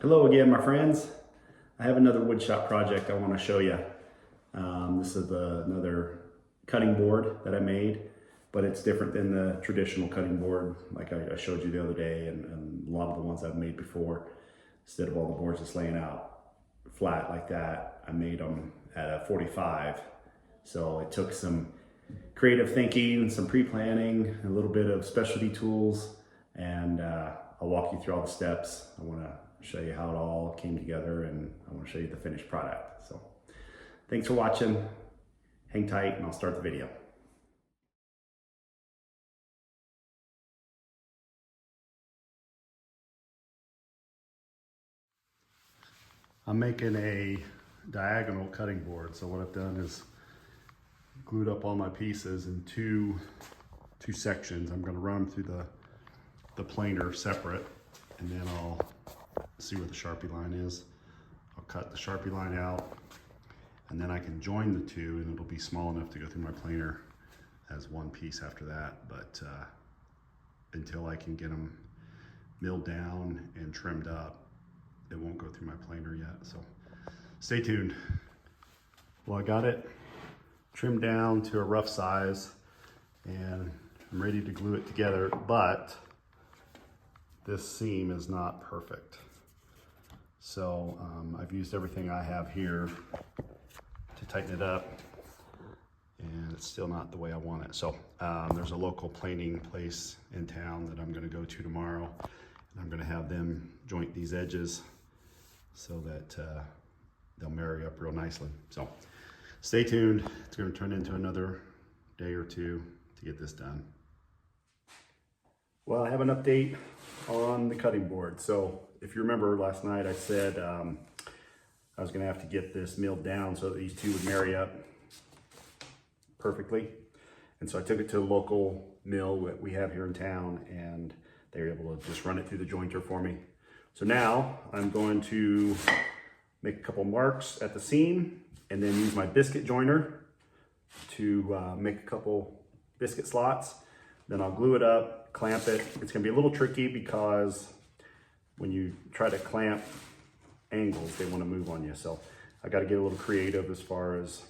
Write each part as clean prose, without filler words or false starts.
Hello again, my friends. I have another woodshop project I want to show you. This is another cutting board that I made, but it's different than the traditional cutting board like I showed you the other day and a lot of the ones I've made before. Instead of all the boards just laying out flat like that, I made them at a 45. So it took some creative thinking, some pre-planning, a little bit of specialty tools, and I'll walk you through all the steps. I want to show you how it all came together, and I want to show you the finished product. So thanks for watching. Hang tight and I'll start the video. I'm making a diagonal cutting board. So what I've done is glued up all my pieces in two sections. I'm going to run them through the planer separate, and then I'll see where the Sharpie line is. I'll cut the Sharpie line out, and then I can join the two, and it'll be small enough to go through my planer as one piece after that. But until I can get them milled down and trimmed up, it won't go through my planer yet. So stay tuned. Well, I got it trimmed down to a rough size, and I'm ready to glue it together, but this seam is not perfect. So I've used everything I have here to tighten it up, and it's still not the way I want it. So there's a local planing place in town that I'm gonna go to tomorrow, and I'm gonna have them joint these edges so that they'll marry up real nicely. So stay tuned. It's gonna turn into another day or two to get this done. Well, I have an update on the cutting board. So if you remember last night, I said I was gonna have to get this milled down so that these two would marry up perfectly. And so I took it to a local mill that we have here in town, and they were able to just run it through the jointer for me. So now I'm going to make a couple marks at the seam and then use my biscuit joiner to make a couple biscuit slots. Then I'll glue it up, clamp it. It's gonna be a little tricky because when you try to clamp angles, they wanna move on you. So I gotta get a little creative as far as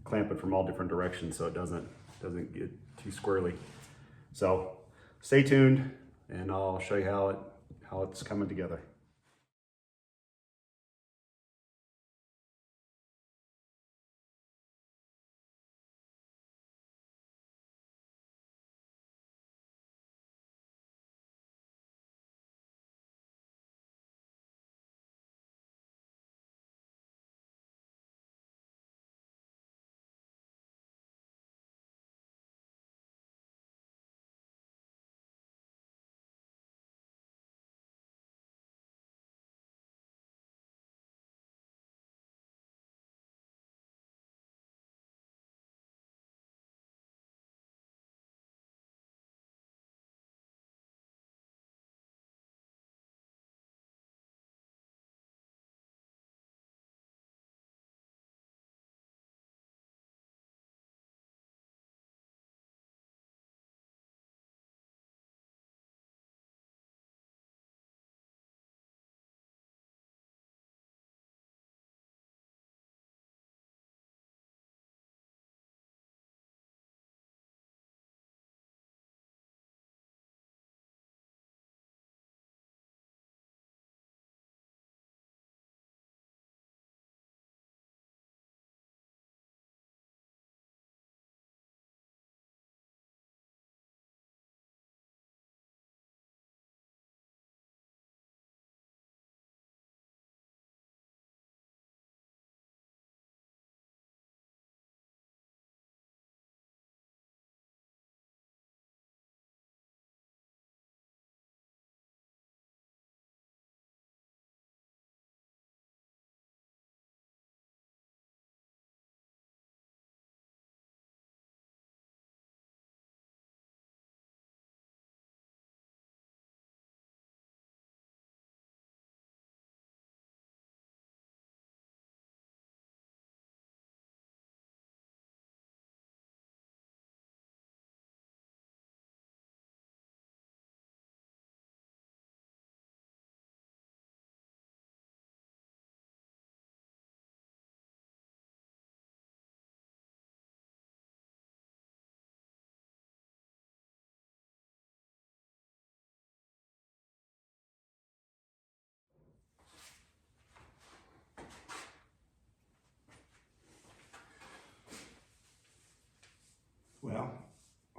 clamping from all different directions so it doesn't get too squirrely. So stay tuned and I'll show you how it's coming together.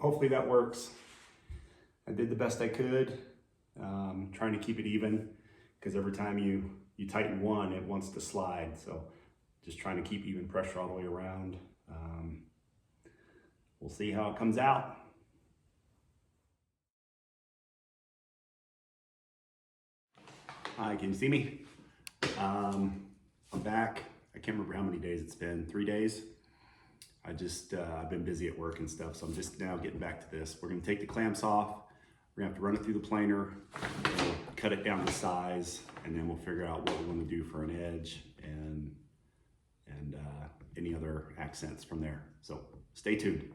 hopefully that works. I did the best I could, trying to keep it even, because every time you tighten one, it wants to slide. So just trying to keep even pressure all the way around. We'll see how it comes out. Hi, can you see me? I'm back. I can't remember how many days it's been, 3 days. I've been busy at work and stuff, so I'm just now getting back to this. We're gonna take the clamps off. We're gonna have to run it through the planer, we'll cut it down to size, and then we'll figure out what we want to do for an edge and any other accents from there. So stay tuned.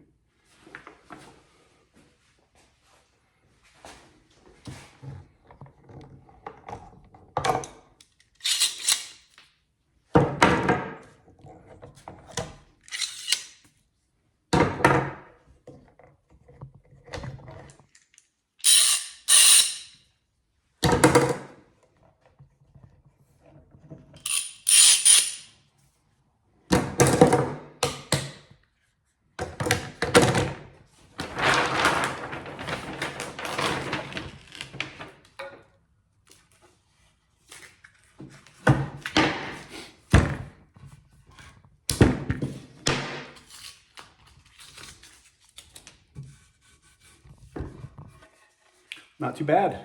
Not too bad.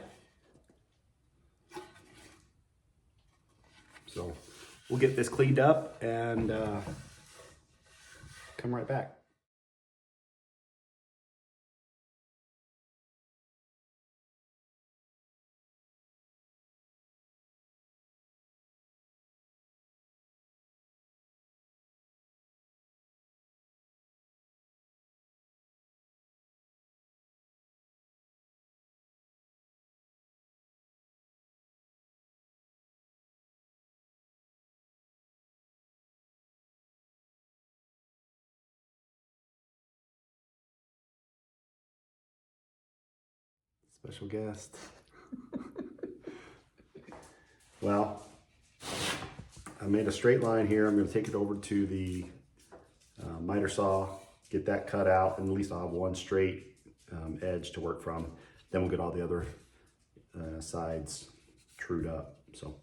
So we'll get this cleaned up and come right back. Special guest. Well, I made a straight line here. I'm going to take it over to the miter saw, get that cut out, and at least I'll have one straight edge to work from. Then we'll get all the other sides trued up. So.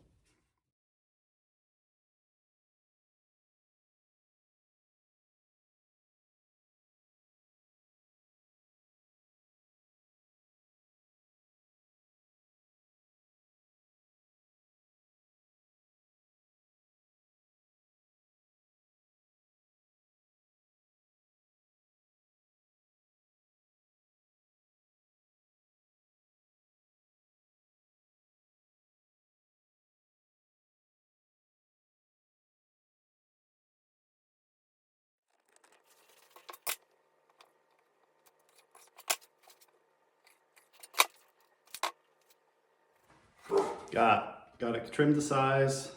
Got it trimmed to size.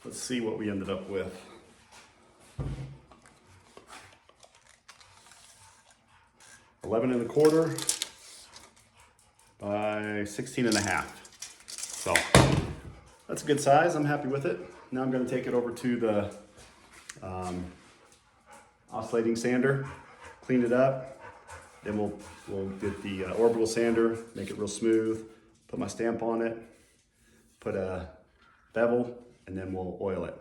Let's see what we ended up with. $11.25 by 16.5. So that's a good size. I'm happy with it. Now I'm going to take it over to the oscillating sander, clean it up. Then we'll get the orbital sander, make it real smooth, put my stamp on it, put a bevel, and then we'll oil it.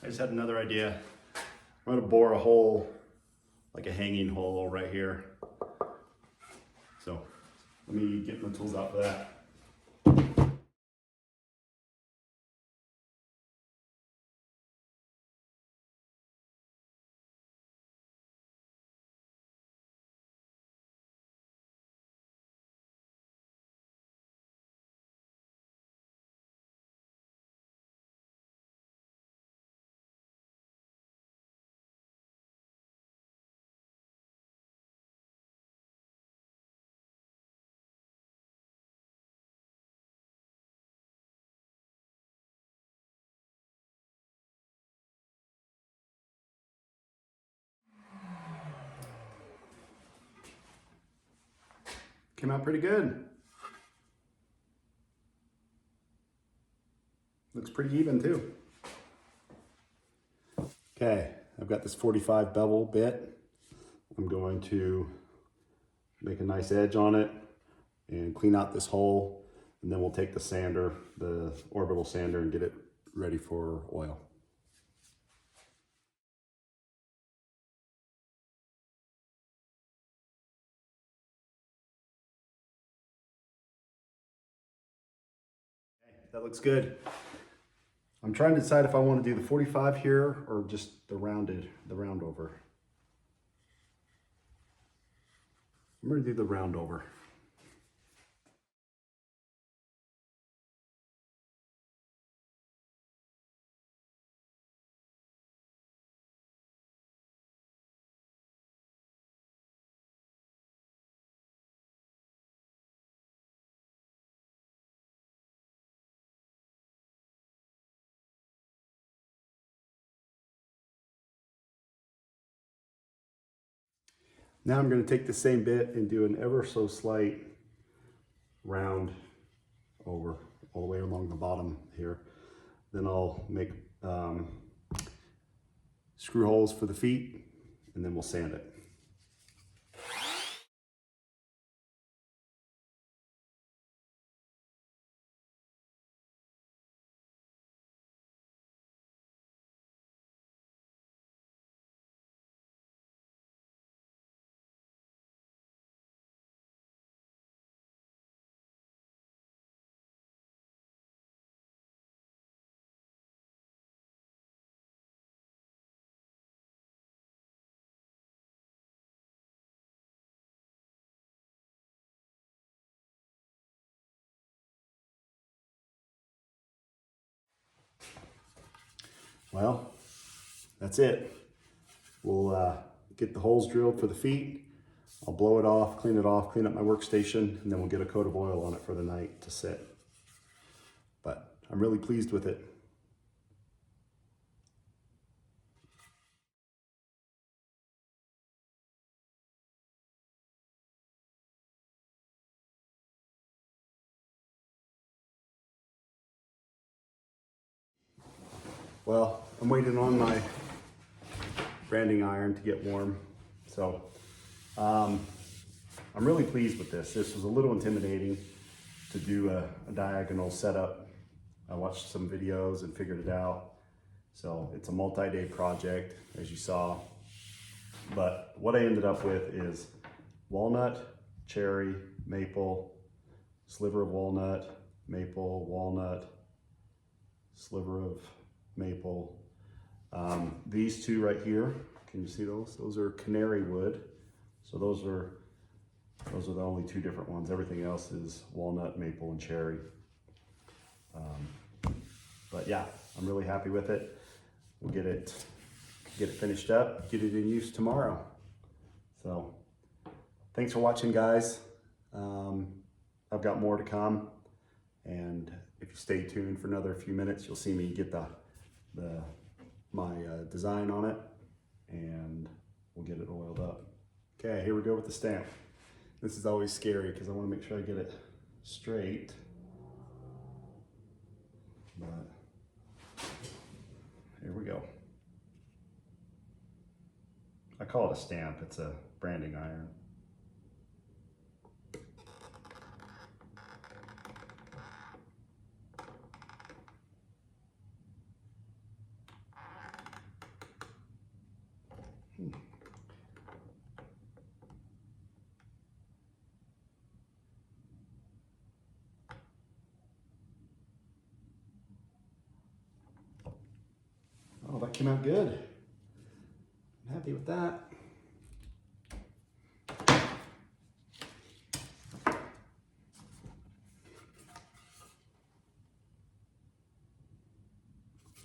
I just had another idea. I'm gonna bore a hole, like a hanging hole right here. So let me get my tools out for that. Came out pretty good. Looks pretty even too. Okay, I've got this 45 bevel bit. I'm going to make a nice edge on it and clean out this hole, and then we'll take the sander, the orbital sander, and get it ready for oil. Okay, that looks good. I'm trying to decide if I want to do the 45 here or just the round over. I'm going to do the round over. Now I'm going to take the same bit and do an ever so slight round over all the way along the bottom here. Then I'll make screw holes for the feet, and then we'll sand it. Well, that's it. We'll get the holes drilled for the feet. I'll blow it off, clean up my workstation, and then we'll get a coat of oil on it for the night to sit. But I'm really pleased with it. Well, I'm waiting on my branding iron to get warm. So I'm really pleased with this. This was a little intimidating to do a diagonal setup. I watched some videos and figured it out. So it's a multi-day project, as you saw. But what I ended up with is walnut, cherry, maple, sliver of walnut, maple, walnut, sliver of maple. These two right here, can you see those? Those are canary wood. So those are the only two different ones. Everything else is walnut, maple, and cherry. But yeah, I'm really happy with it. We'll get it finished up, get it in use tomorrow. So thanks for watching, guys. I've got more to come, and if you stay tuned for another few minutes, you'll see me get my design on it, and we'll get it oiled up. Okay, here we go with the stamp. This is always scary because I want to make sure I get it straight. But here we go. I call it a stamp. It's a branding iron. Oh, that came out good. I'm happy with that.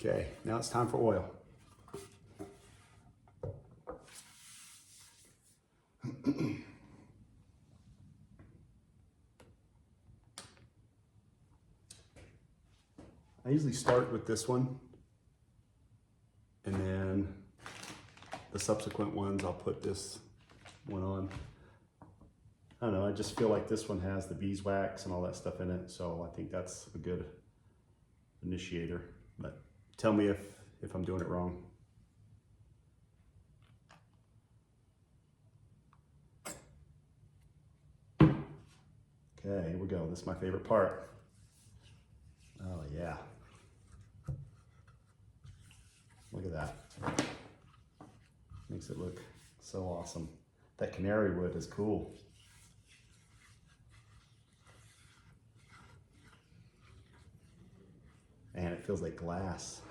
Okay, now it's time for oil. I usually start with this one, and then the subsequent ones I'll put this one on. I don't know, I just feel like this one has the beeswax and all that stuff in it, so I think that's a good initiator. But tell me if I'm doing it wrong. Okay, here we go. This is my favorite part. Oh yeah. Look at that. Makes it look so awesome. That canary wood is cool. And it feels like glass.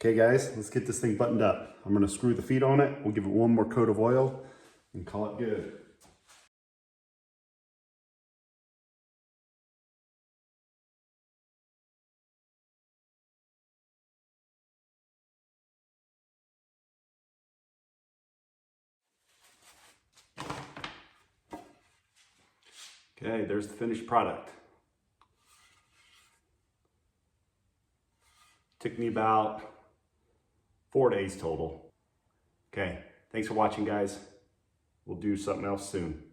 Okay guys, let's get this thing buttoned up. I'm gonna screw the feet on it. We'll give it one more coat of oil and call it good. Okay, there's the finished product. Took me about 4 days total. Okay, thanks for watching guys. We'll do something else soon.